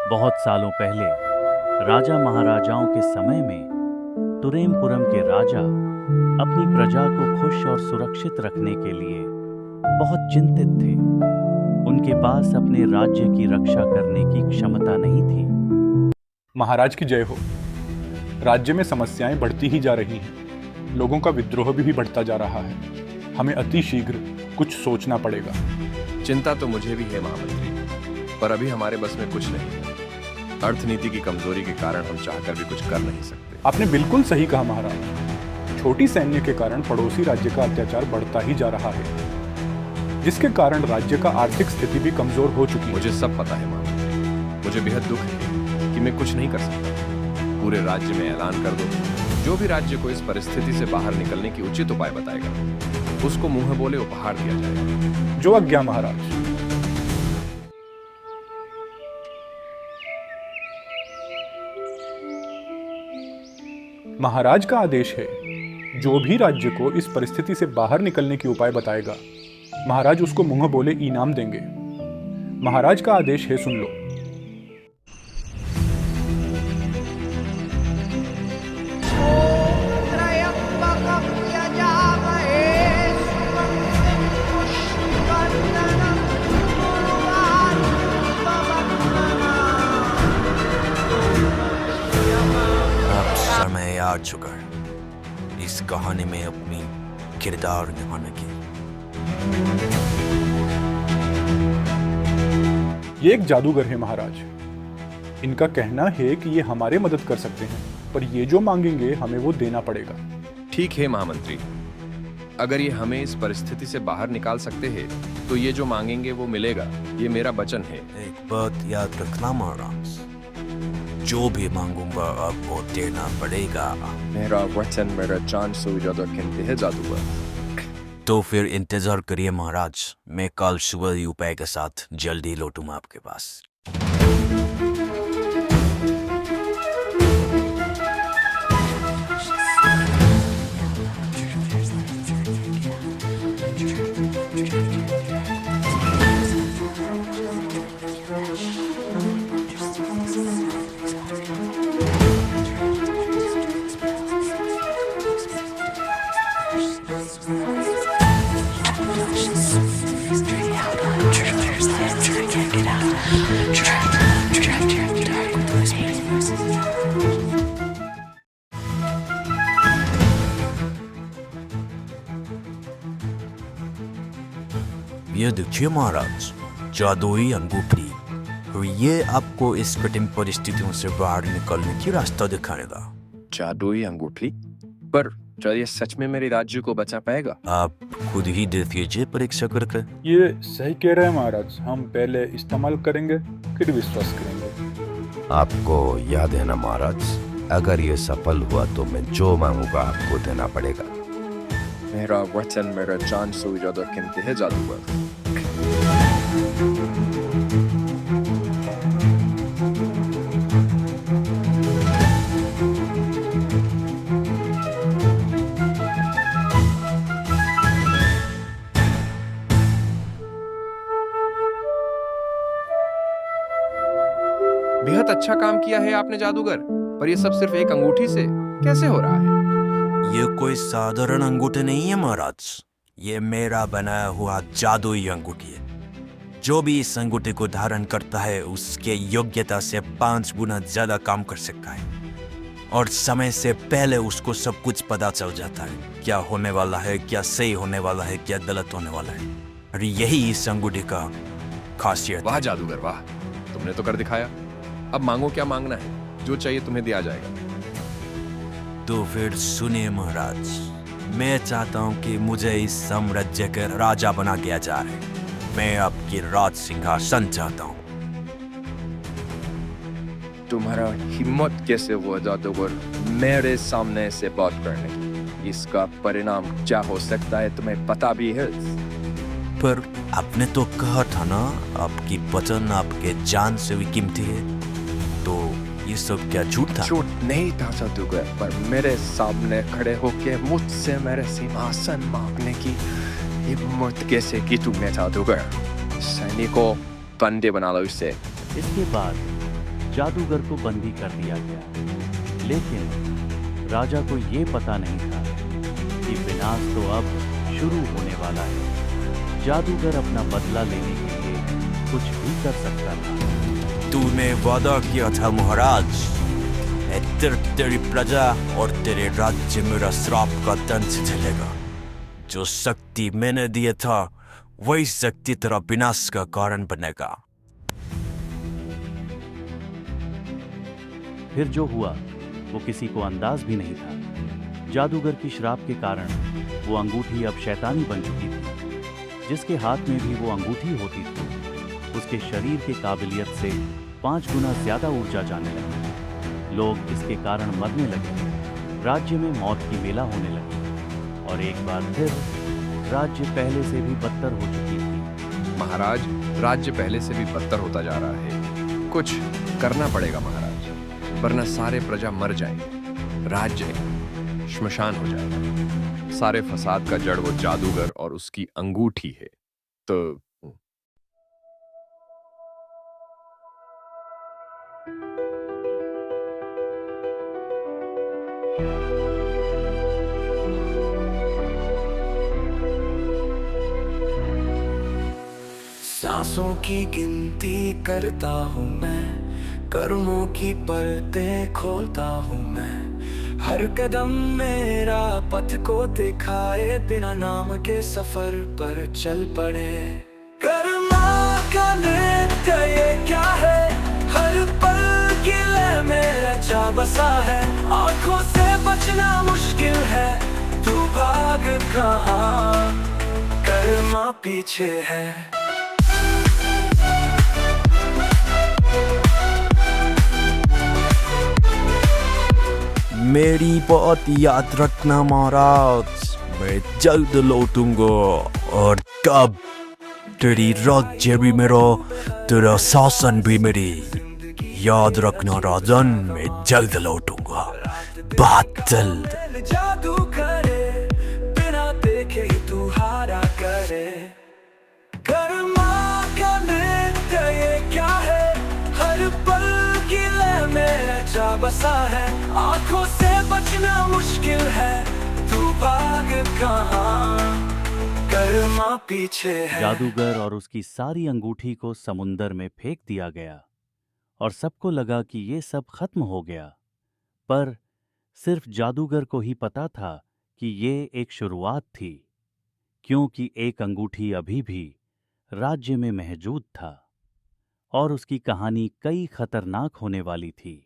बहुत सालों पहले राजा महाराजाओं के समय में तुरेमपुरम के राजा अपनी प्रजा को खुश और सुरक्षित रखने के लिए बहुत चिंतित थे। उनके पास अपने राज्य की रक्षा करने की क्षमता नहीं थी। महाराज की जय हो। राज्य में समस्याएं बढ़ती ही जा रही हैं। लोगों का विद्रोह भी बढ़ता जा रहा है। हमें अति शीघ्र कुछ सोचना पड़ेगा। चिंता तो मुझे भी है महामंत्री, पर अभी हमारे बस में कुछ नहीं है। अर्थनीति की कमजोरी के कारण हम चाहकर भी कुछ कर नहीं सकते। आपने बिल्कुल सही कहा महाराज। छोटी सैन्य के कारण पड़ोसी राज्य का अत्याचार बढ़ता ही जा रहा है, जिसके कारण राज्य का आर्थिक स्थिति भी कमजोर हो चुकी है। मुझे सब पता है महामंत्री। मुझे बेहद दुख है कि मैं कुछ नहीं कर सकता। पूरे राज्य में ऐलान कर दो, जो भी राज्य को इस परिस्थिति से बाहर निकलने की उचित उपाय बताएगा, उसको मुंह बोले उपहार दिया जाएगा। जो आज्ञा महाराज। महाराज का आदेश है, जो भी राज्य को इस परिस्थिति से बाहर निकलने की उपाय बताएगा, महाराज उसको मुंह बोले इनाम देंगे। महाराज का आदेश है, सुन लो। समय आ चुका है इस कहानी में अपनी किरदार निभाने की। ये एक जादूगर है महाराज। इनका कहना है कि ये हमारे मदद कर सकते हैं, पर ये जो मांगेंगे हमें वो देना पड़ेगा। ठीक है महामंत्री, अगर ये हमें इस परिस्थिति से बाहर निकाल सकते हैं तो ये जो मांगेंगे वो मिलेगा। ये मेरा वचन है। एक बात याद रखना महाराज, जो भी मांगूंगा आपको देना पड़ेगा। मेरा वचन मेरा जान से ज्यादा कीमती है जादूगर। तो फिर इंतजार करिए महाराज, मैं कल सुबह ही उपाय के साथ जल्दी लौटूंगा आपके पास। ये देखिए महाराज, जादुई अंगूठी, और ये आपको इस कठिन परिस्थितियों से बाहर निकलने की रास्ता दिखाएगा। जादुई अंगूठी? पर क्या ये सच में मेरे राज्य को बचा पाएगा? आप खुद ही देख लीजिए परीक्षा करके। ये सही कह रहे हैं महाराज। हम पहले इस्तेमाल करेंगे, फिर विश्वास करेंगे। आपको याद है ना महाराज, अगर ये सफल हुआ तो मैं जो मांगूंगा आपको देना पड़ेगा। मेरा वचन मेरा जान से ज्यादा कीमती है जादूगर। बेहद अच्छा काम किया है आपने जादूगर, पर ये सब सिर्फ एक अंगूठी से कैसे हो रहा है? ये कोई साधारण अंगूठी नहीं है महाराज, ये मेरा बनाया हुआ जादुई अंगूठी है। जो भी इस अंगूठी को धारण करता है उसके योग्यता से 5 गुना ज्यादा काम कर सकता है, और समय से पहले उसको सब कुछ पता चल जाता है, क्या होने वाला है, क्या सही होने वाला है, क्या गलत होने वाला है। और यही इस अंगूठी का खासियत। वाह जादूगर वाह, तुमने तो कर दिखाया। अब मांगो, क्या मांगना है? जो चाहिए तुम्हें दिया जाएगा। तो फिर सुनिए महाराज, मैं चाहता हूँ कि मुझे इस साम्राज्य के राजा बना दिया जाए। मैं आपकी राज सिंहासन चाहता हूँ। तुम्हारा हिम्मत कैसे हुआ जादूगर मेरे सामने से बात करने की? इसका परिणाम क्या हो सकता है तुम्हें पता भी है? पर आपने तो कहा था ना, आपकी वचन आपके जान से भी कीमती है, तो ये सब क्या झूठ था? झूठ नहीं था जादूगर, पर मेरे सामने खड़े होके मुझसे मेरे सिंहासन मांगने की हिम्मत कैसे की तुमने जादूगर? सैनिकों, बंदे बना लो इसे। इसके बाद जादूगर को बंदी कर दिया गया। लेकिन राजा को ये पता नहीं था कि विनाश तो अब शुरू होने वाला है। जादूगर अपना बदला लेने के लिए कुछ भी कर सकता था। तूने वादा किया था महाराज, तेरी प्रजा और तेरे राज्य मेरा श्राप का दंश झेलेगा। जो शक्ति मैंने दिया था वही शक्ति तेरा विनाश का कारण बनेगा। फिर जो हुआ वो किसी को अंदाज भी नहीं था। जादूगर की श्राप के कारण वो अंगूठी अब शैतानी बन चुकी थी। जिसके हाथ में भी वो अंगूठी होती थी उसके शरीर के काबिलियत से 5 गुना ज्यादा ऊर्जा जाने लगी। लोग इसके कारण मरने लगे। राज्य में मौत की मेला होने लगी और एक बार फिर राज्य पहले से भी बदतर हो चुकी थी। महाराज, राज्य पहले से भी बदतर होता जा रहा है। कुछ करना पड़ेगा महाराज, वरना सारे प्रजा मर जाएंगे। राज्य श्मशान हो जाएगा। सारे फसाद का जड़ वो जादूगर और उसकी अंगूठी है। तो सांसों की गिनती करता हूँ मैं, कर्मों की परतें खोलता हूँ मैं। हर कदम मेरा पथ को दिखाए, बिना नाम के सफर पर चल पड़े। कर्मा का नृत्य ये क्या है, हर पल किले में रचा बसा है। आंखों से बचना मुश्किल है, तू भाग कहाँ, कर्मा पीछे है। मेरी बात याद रखना महाराज, मैं जल्द लौटूंगा और तब तेरी राज्य भी मेरा, तेरा शासन भी मेरी। याद रखना राजन, मैं जल्द लौटूंगा, बहुत जल्द। जादू करे बिना देखे ही तू हारा करे। कर्मा का नृत्य ये क्या है, हर पल किले में रचा बसा है। आंखों से बचना मुश्किल है, तू भाग कहाँ, कर्मा पीछे है। जादूगर और उसकी सारी अंगूठी को समुंदर में फेंक दिया गया और सबको लगा कि ये सब खत्म हो गया। पर सिर्फ जादूगर को ही पता था कि ये एक शुरुआत थी, क्योंकि एक अंगूठी अभी भी राज्य में मौजूद था और उसकी कहानी कई खतरनाक होने वाली थी।